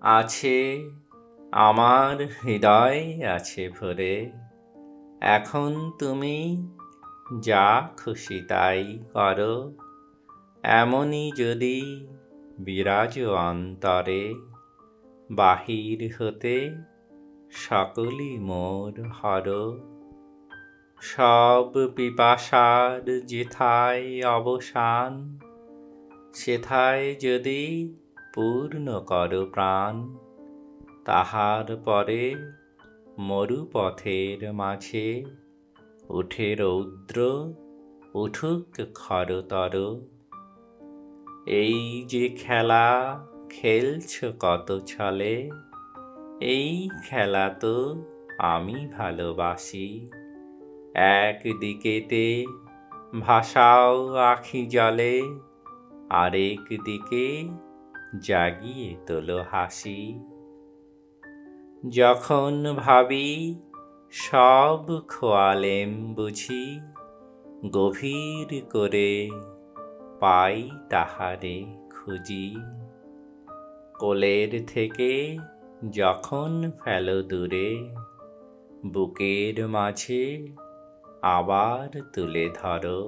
আছে আমার হৃদয় আছে ভরে, এখন তুমি যা খুশি তাই করো। এমনি যদি বিরাজ অন্তরে, বাহির হতে সকলই মোর হর। সব পিপাসার যেথায় অবসান, সেথায় যদি পূর্ণ করো প্রাণ। তাহার পরে মরুপথের মাঝে উঠে রৌদ্র, উঠুক খরতর। এই যে খেলা খেলছ কত ছলে, এই খেলা তো আমি ভালোবাসি। একদিকেতে ভাসাও আখি জলে, আরেক দিকে জাগিয়ে তোলো হাসি। যখন ভাবি সব খোয়ালেম বুঝি, গভীর করে পাই তাহারে খুঁজি। কোলের থেকে যখন ফেলো দূরে, বুকের মাঝে আবার তুলে ধরো।